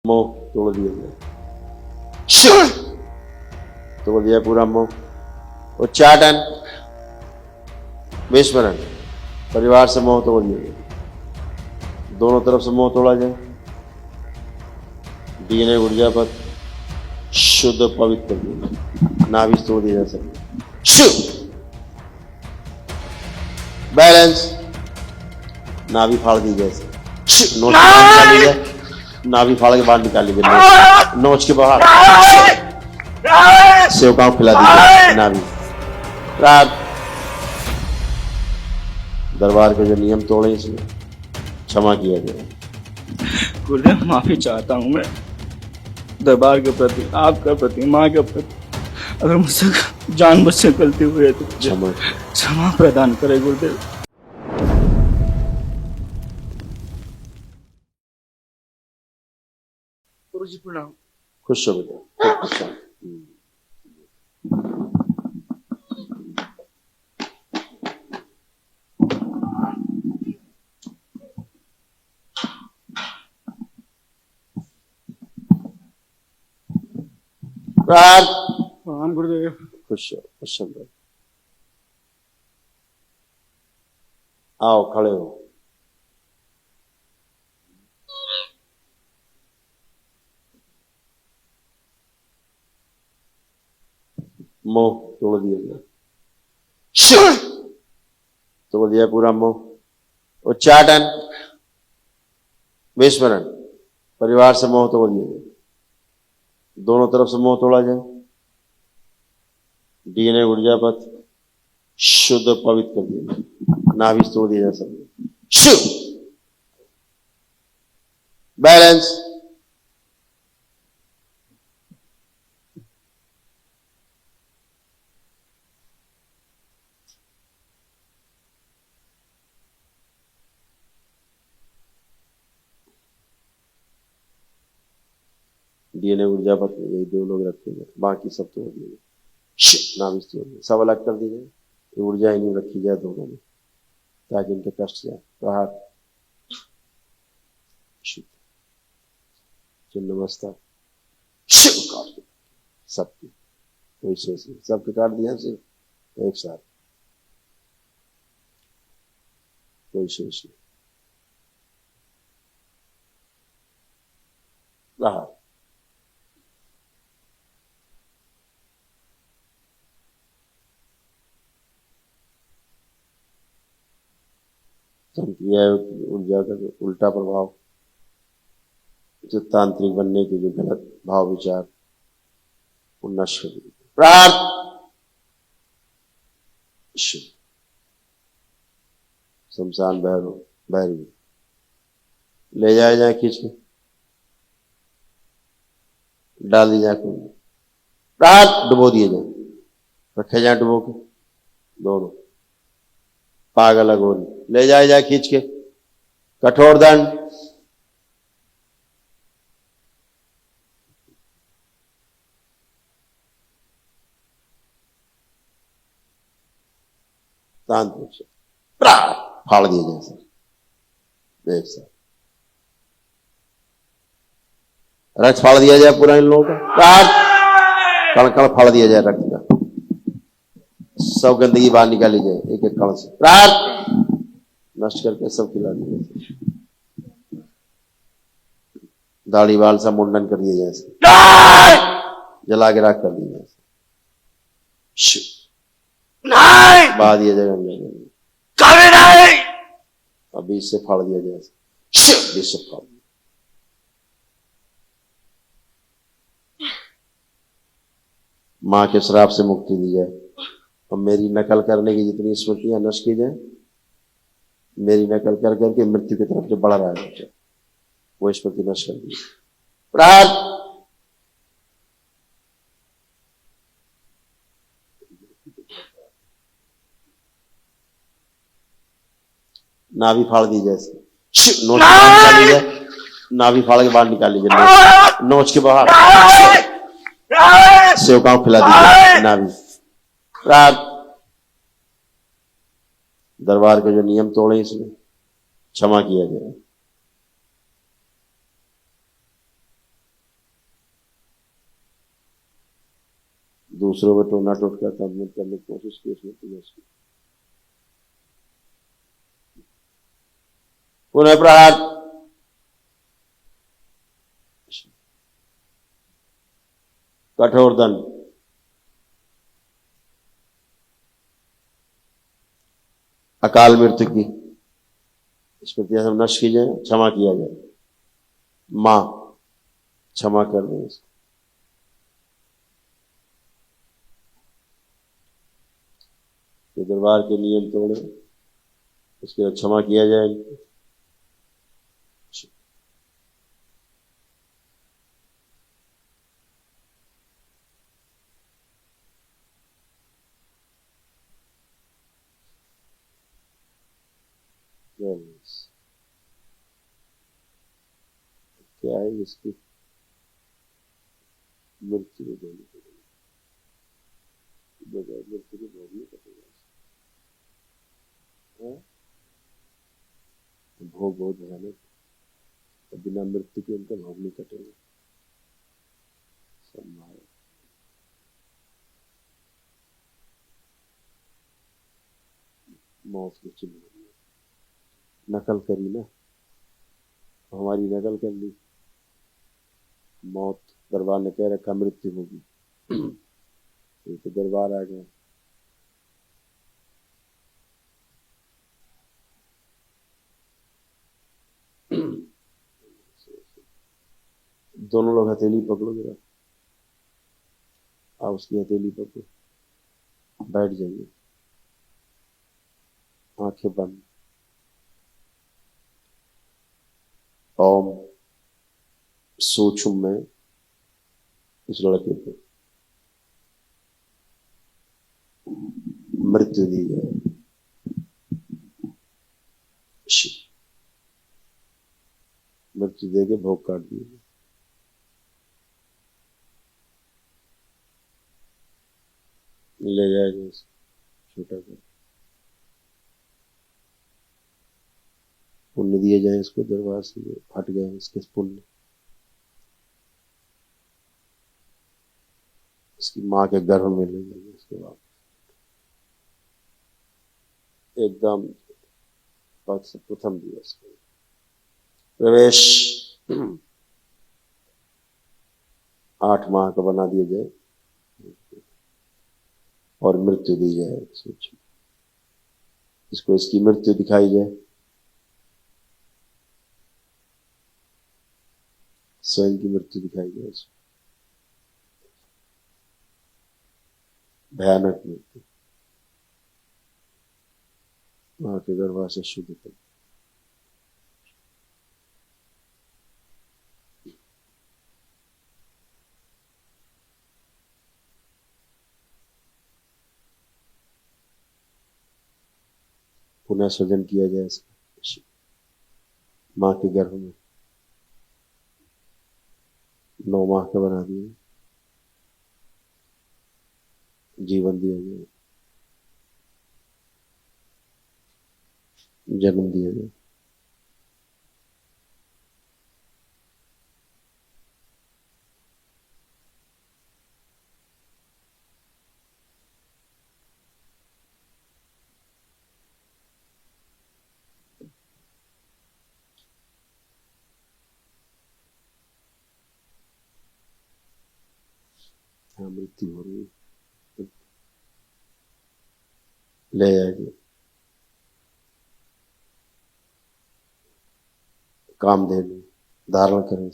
मोह तोड़ दिया जाए, तोड़ दिया पूरा मोह। उच्चाटन, विस्मरण, परिवार से मोह तोड़ दिया जाए, दोनों तरफ से मोह तोड़ा जाए। डीएनए ऊर्जा पर शुद्ध पवित्र कर दिया, नाभि तोड़ दिया जा सके। बैलेंस, नाभि फाड़ दी जाए, नोच के बाहर निकाली जाए, नाभि फाड़ के बाहर निकाली जाए, नोच के बाहर सेवकाओं खिला दीजिए नाभि। रात दरबार के जो नियम तोड़े इसमें क्षमा किया जाए। गुरुदेव माफी चाहता हूँ मैं दरबार के प्रति, आपके प्रति, माँ के प्रति। अगर मुझसे जानबूझ से गलती हुई है तो क्षमा प्रदान करे गुरुदेव। गुरुजी प्रणाम। खुश हो बेटा, खुश हो। प्रणाम गुरुदेव। खुश हो, खुश हो। आओ खड़े हो। मोह तोड़ दिया गया, तोड़ दिया पूरा मोह। उच्चाटन, विस्मरण, परिवार से मोह तोड़ दिया गया, दोनों तरफ से मोह तोड़ा जाए। डीएनए ऊर्जा पर शुद्ध पवित्र कर दिया, नाभि तोड़ दिया जा सके। बैलेंस, डीएनए ऊर्जा पर यही दो लोग रखेंगे, बाकी सब तोड़ दिए, नाभि तोड़ दिए, सब अलग कर दीजिए। ये ऊर्जा ही नहीं रखी जाए दोनों में, ताकि इनके कष्ट जाए। प्रहार, नमस्कार, सबकी कोई शेष नहीं, सबके काट दिया सिर्फ एक साथ, कोई शेष नहीं। प्रहार, ऊर्जा का जो उल्टा प्रभाव, जो तांत्रिक बनने के जो गलत भाव विचार, वो नष्ट कर दिए। प्रार्थ, शमशान भैरवी ले जाए खींच के, डाल दी जाए कुएं में। प्रार्थ, डुबो दिए जाए, रखे जाए डुबो के, दोनों पाग अलग हो रही, ले जाए खींच के। कठोर दंड, तांत्रिक से फाड़ दिए जाए सर, एक साथ रक्त फाड़ दिया जाए पूरा इन लोगों का। कण कण फाड़ दिया जाए रक्त का, सब गंदगी बाहर निकाली जाए एक एक कण से। नष्ट करके सब खिला दिया, दाढ़ी बाल सब मुंडन कर दिया जाए, जला के राख कर दिया जाए, बहा दिया जाए गंगा, अब बीच से फाड़ दिया जाए, बीच से फाड़ दिया। मां के श्राप से मुक्ति दी जाए, और मेरी नकल करने की जितनी स्मृतियां नष्ट की जाए, मेरी नकल कर करके मृत्यु की तरफ जो बढ़ रहा है वो स्मृति नष्ट कर दी। प्रार्थ, नाभि फाड़ दी जाए, नोच के बाहर निकाली जाए, नाभि फाड़ के बाहर निकाली जाए, नोच के बाहर सेवकाओं खिला दीजिए नाभि। प्रार्थ, दरबार के जो नियम तोड़े इसमें क्षमा किया जाए। दूसरों में टोना टोटका तब करने की कोशिश की उसने तुझे पुनः प्रहार कठोर दंड अकाल मृत्यु की स्मृतियां सब नष्ट की जाए क्षमा किया जाए मां क्षमा कर दे इसको जो दरबार के नियम तोड़े उसके बाद क्षमा किया जाए इनको क्या है इसकी मृत्यु देनी पड़ेगी बजाय मृत्यु को भोगनी पड़ेगा भोग बहुत भयानक है बिना मृत्यु के उनका भोग नहीं कटेगा संभाल मौत की चिन्ह नकल करी ना हमारी नकल कर ली मौत दरबार ने कह रखा मृत्यु होगी ये तो दरबार आ गया दोनों लोग हथेली पकड़ो जरा आप उसकी हथेली पकड़ो बैठ जाइए आंखें बंद ओम सोचूं मैं इस लड़के को मृत्यु दी जाए मृत्यु देके भोग काट दिए ले जाएगा छोटा कर पुण्य दिए जाए इसको दरबार से हट गए इसके पुण्य इसकी माँ के गर्भ में ले जाएंगे इसके बाद एकदम प्रथम दिवस प्रवेश 8 माह का बना दिया जाए और मृत्यु दी जाए सोचो इसको इसकी मृत्यु दिखाई जाए स्वयं की मृत्यु दिखाई जाए इसको भयानक मृत्यु वहां के गर्भा से शुद्ध कर पुनः सृजन किया जाए इसका मां के गर्भ में 9 माह का बना दिए जीवन दिया जाए जन्म दिया जाए हाँ मृत्यु हो रही है ले जाएगी कामधेनु धारण करें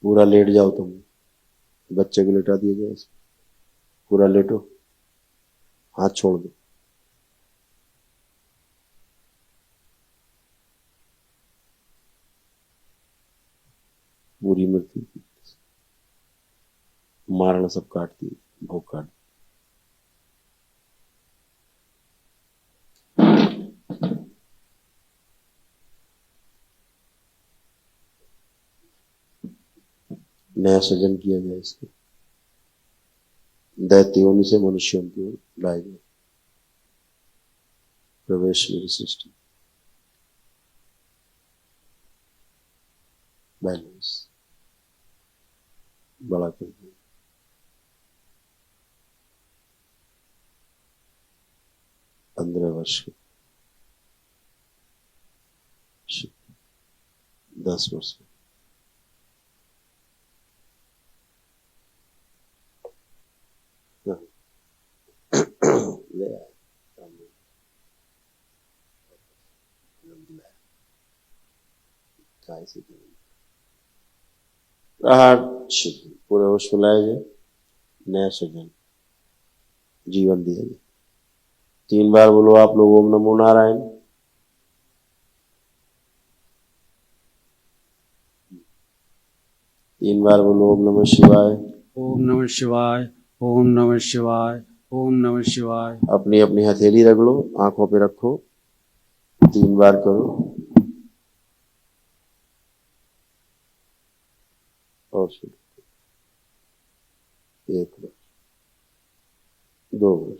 पूरा लेट जाओ तुम बच्चे को लेटा दिया जाए पूरा लेटो हाथ छोड़ दो पूरी मृत्यु मारना सब काट दिए भोग काट नया सृजन किया जाए, इसको दैत्य योनि से मनुष्यों की ओर लाया जाए। प्रवेश मेरी सृष्टि, बैलेंस बड़ा कर दिया। 15 वर्ष के 10 वर्ष के ले आए काय से पूरे होश में लाया जाए, नया सृजन जीवन दिया जाए। 3 बार बोलो आप लोग ओम नमो नारायण। 3 बार बोलो ओम नमः शिवाय। ओम नमः शिवाय, ओम नमः शिवाय, ओम नमः शिवाय। अपनी अपनी हथेली रख लो, आंखों पे रखो, 3 बार करो और सुनो। 1 बार, 2 बार,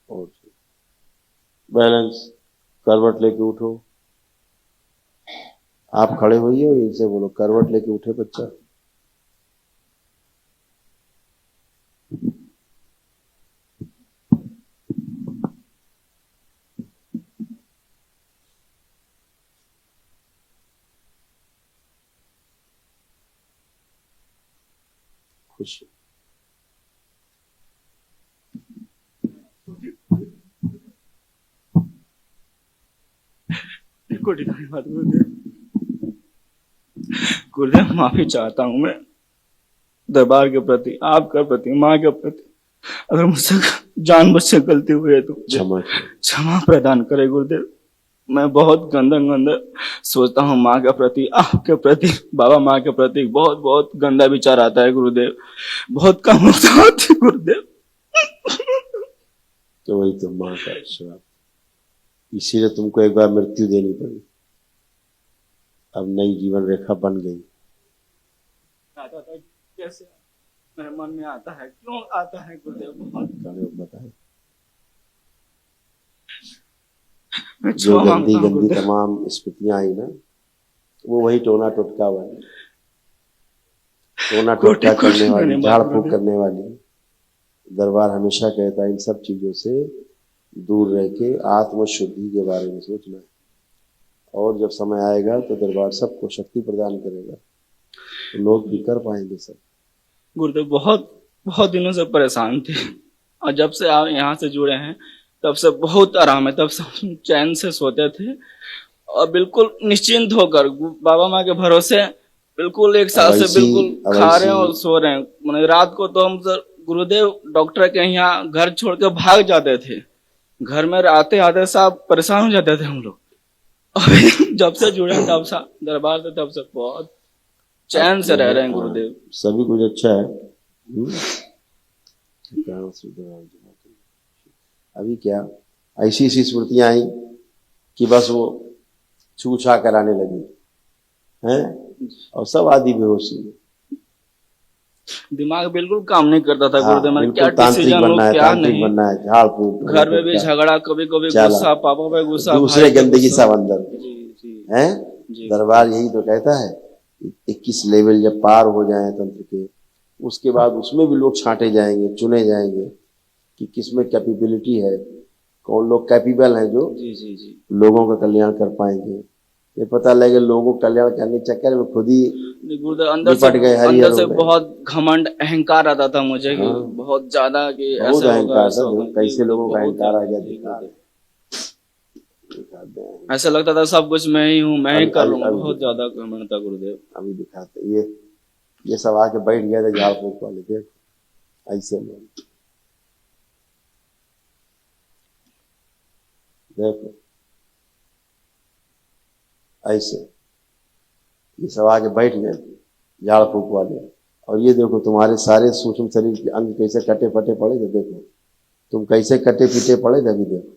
और बैलेंस। करवट लेके उठो, आप खड़े होइए और इनसे बोलो करवट लेके उठे बच्चा। खुश कोटि धन्यवाद गुरुदेव। गुरुदेव माफी चाहता हूँ मैं दरबार के प्रति, आपके प्रति, माँ के प्रति। अगर मुझसे जानबूझ से गलती हुई है तो क्षमा प्रदान करे गुरुदेव। मैं बहुत गंदा सोचता हूँ माँ के प्रति, आपके प्रति, बाबा माँ के प्रति। बहुत बहुत गंदा विचार आता है गुरुदेव, बहुत कम होता है गुरुदेव। तो वही तो माँ का श्राप, इसीलिए तुमको एक बार मृत्यु देनी पड़ी। अब नई जीवन रेखा बन गई। आता था कैसे मेरे मन में आता है, क्यों आता है गुरुदेव? बहुत बताए जो गंदी तमाम स्मृतियां आई ना, वो वही टोना टोटका वाली, टोना टोटका करने वाली, झाड़ फूक करने वाली। दरबार हमेशा कहता है इन सब चीजों से दूर रह के आत्मशुद्धि के बारे में सोचना है, और जब समय आएगा तो दरबार सबको शक्ति प्रदान करेगा, तो लोग भी कर पाएंगे सब। गुरुदेव बहुत दिनों से परेशान थे, और जब से आप यहाँ से जुड़े हैं तब से बहुत आराम है। तब से चैन से सोते थे और बिल्कुल निश्चिंत होकर बाबा माँ के भरोसे बिल्कुल एक साल से बिल्कुल खा रहे हैं और सो रहे हैं। मैंने रात को तो हम गुरुदेव डॉक्टर के यहाँ घर छोड़ के भाग जाते थे, घर में आते आते सब परेशान हो जाते थे हम लोग। अभी जब से जुड़े तब से दरबार से, तब से बहुत चैन से रह रहे हैं गुरुदेव। सभी कुछ अच्छा है। अभी क्या ऐसी स्मृतियां आई कि बस वो छू छा कराने लगी हैं, और सब आदि बेहोशी में। दिमाग बिल्कुल काम नहीं करता था गुरुदेव। मैंने क्या तांत्रिक डिसीजन लो, क्या नहीं बनना है, झाड़ फूक, घर में भी झगड़ा, कभी कभी गुस्सा, पापा पे गुस्सा, दूसरे गंदगी सब अंदर है। जी। दरबार यही तो कहता है 21 लेवल जब पार हो जाए तंत्र के, उसके बाद उसमें भी लोग छांटे जाएंगे, चुने जाएंगे कि किसमें कैपेबिलिटी है, कौन लोग कैपेबल हैं जो जी लोगों का कल्याण कर पाएंगे। ये पता लगे लोगों को कल्याण करने के चक्कर में खुद ही अंदर से बहुत घमंड, अहंकार आता था मुझे। हाँ। बहुत ज्यादा कि बहुत अहंकार था। कैसे लोगों का अहंकार आ गया, ऐसा लगता था सब कुछ मैं ही हूँ, मैं ही कर लूंगा। बहुत ज्यादा घमंड था गुरुदेव। अभी दिखाते ये सब आके बैठ गया था झाड़ फूक वाले, देखो ऐसे में देखो ऐसे ये सब आके बैठ गए झाड़ फूक वाले। और ये देखो तुम्हारे सारे सूक्ष्म शरीर के अंग कैसे कटे फटे पड़े थे, देखो तुम कैसे कटे पीटे पड़े थे। अभी देखो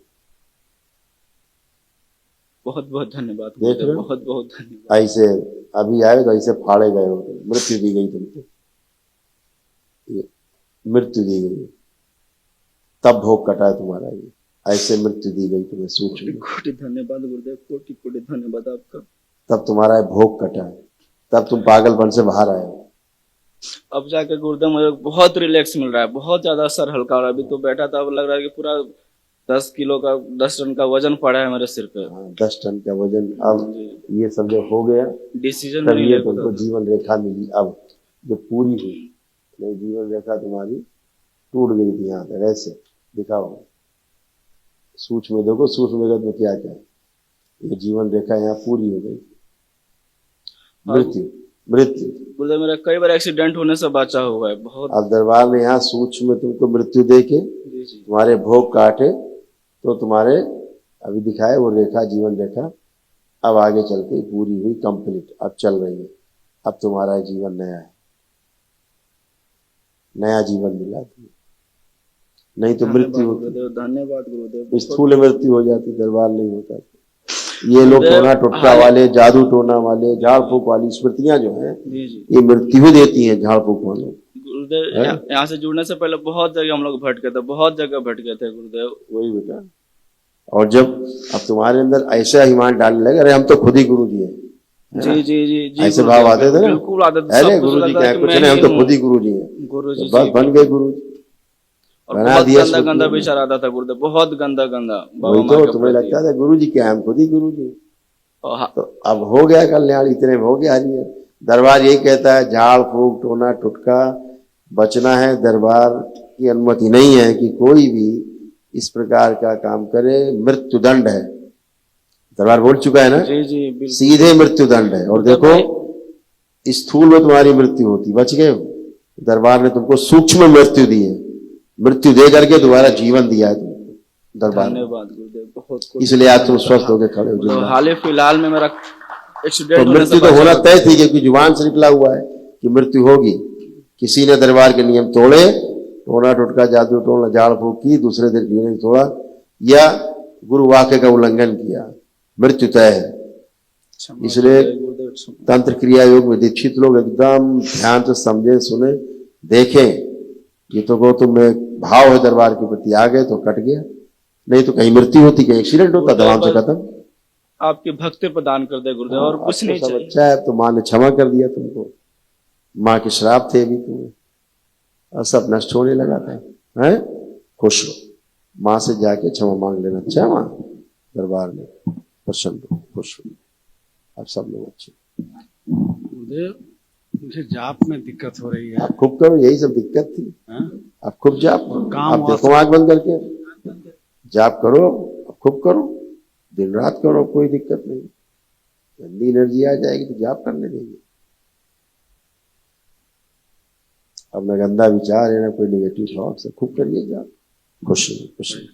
बहुत बहुत धन्यवाद देख रहे गुरुदेव, हो? बहुत बहुत धन्यवाद। ऐसे अभी आए तो ऐसे फाड़े गए हो, मृत्यु दी गई तुमको, ये मृत्यु दी गई, तब भोग कटा है तुम्हारा, ये ऐसे मृत्यु दी गई तुम्हें सूक्ष्म कोटि में, कोटि धन्यवाद गुरुदेव, कोटि कोटि धन्यवाद आपका। तब तुम्हारा ये भोग कटा है, तब तुम पागलपन से बाहर आए हो। अब जाके गुरुदेव मुझे बहुत रिलैक्स मिल रहा है, बहुत ज्यादा सर हल्का हो रहा है। अभी तो बैठा था, अब लग रहा है कि पूरा 10 किलो का 10 टन का वजन पड़ा है मेरे सिर पे। हाँ, 10 टन का वजन, अब ये सब जब हो गया डिसीजन तब नहीं ये ले तुमको पाता। जीवन रेखा मिली, अब जो पूरी हुई। नहीं, जीवन रेखा तुम्हारी टूट गई थी यहाँ पे, ऐसे दिखाओ सूक्ष्म में, देखो सूक्ष्म जगत में क्या क्या है। ये जीवन रेखा यहाँ पूरी हो गई। मृत्यु मृत्यु गुरुदेव मेरा कई बार एक्सीडेंट होने से बचा हुआ है बहुत। अब दरबार में यहाँ सूक्ष्म में तुमको मृत्यु देके जी जी तुम्हारे भोग काटे, तो तुम्हारे अभी दिखाए वो रेखा, जीवन रेखा अब आगे चल के पूरी हुई, कंप्लीट अब चल रही है। अब तुम्हारा जीवन नया है, नया जीवन मिला तुम्हें। नहीं तो मृत्यु होती, गुरुदेव, धन्यवाद गुरुदेव। स्थूल मृत्यु हो जाती, दरबार नहीं होता। ये लोग गुरुदेव, टोना टोटका वाले, जादू टोना वाले, झाड़ फूक वाली स्मृतियां जो हैं, जी जी ये मृत्यु देती हैं झाड़ फूक वालों। गुरुदेव, यहाँ से जुड़ने से पहले बहुत जगह हम लोग भटके थे, बहुत जगह भटके थे गुरुदेव। वही बेटा, और जब अब तुम्हारे अंदर ऐसा ईमान डालने लगे, अरे हम तो खुद ही गुरु जी हैं, जी जी जी जी ऐसे गुरुदेव, भाव आते थे ना, बिल्कुल आते थे। अरे सब कुछ गुरु जी लगता क्या है है, कि कुछ मैं नहीं, हम ही तो हूँ। खुद ही गुरु जी हैं। गुरु जी बस बन गए गुरु जी, और बना बहुत दिया गंदा स्मृति गंदा में। विचार आता था गुरुदेव, बहुत गंदा गंदा। बाबा वही माँ तो के तुम्हें प्रति। लगता था गुरु जी क्या है, हम खुद ही गुरु जी हैं। और हाँ, तो अब हो गया कल्याण, इतने में हो गया। नहीं, दरबार यही कहता है, झाड़ फूक टोना टुटका बचना है। दरबार की अनुमति नहीं है कि कोई भी इस प्रकार का काम करे, मृत्यु दंड है। दरबार बोल चुका है ना, जी जी बिल्कुल। सीधे मृत्यु दंड है। और देखो स्थूल में तुम्हारी मृत्यु होती, बच गए हो। दरबार ने तुमको सूक्ष्म मृत्यु दी है, मृत्यु दे करके दोबारा जीवन दिया है तुमको दरबार ने। धन्यवाद गुरुदेव, बहुत कुछ। इसलिए आज तुम स्वस्थ होकर खड़े हो। तो जिंदा। हाल ही फिलहाल में मेरा तो एक्सीडेंट होने से मृत्यु तो बचा होना हुआ तय थी, क्योंकि जुबान से निकला हुआ है कि मृत्यु होगी। किसी ने दरबार के नियम तोड़े, टोना टोटका जादू टोना झाड़ फूक की, दूसरे दिन नियम तोड़ा या गुरु वाक्य का उल्लंघन किया, मृत्यु तय है। क्षमा इसलिए करें गुरुदेव, क्षमा। तंत्र क्रिया योग में दीक्षित लोग एकदम ध्यान से समझे, सुने, देखें। ये तो वो तुम्हें भाव है दरबार के प्रति, आ गए तो कट गया, नहीं तो कहीं मृत्यु होती, कहीं एक्सीडेंट होता, दबाव से खत्म। आपकी भक्ति प्रदान कर दे गुरुदेव, और कुछ नहीं सब चाहिए। अच्छा है, तो माँ ने क्षमा कर दिया तुमको। माँ के श्राप थे अभी तुम्हें, और सब नष्ट होने लगा था। हैं, खुश हो, माँ से जाके क्षमा मांग लेना। अच्छा माँ, दरबार में प्रसन्न हो, खुश हो, अब सब लोग अच्छे। गुरुदेव मुझे जाप में दिक्कत हो रही है। आप खूब करो, यही सब दिक्कत थी। हाँ? आप खूब जाप, काम आप देखो आंख बंद करके जाप करो, आप खूब करो, दिन रात करो, कोई दिक्कत नहीं। गंदी एनर्जी आ जाएगी तो जाप करने देंगे। अब ना गंदा विचार है, ना कोई निगेटिव थॉट्स है, खूब करिए जाप, खुश रहिए, खुश रहिए।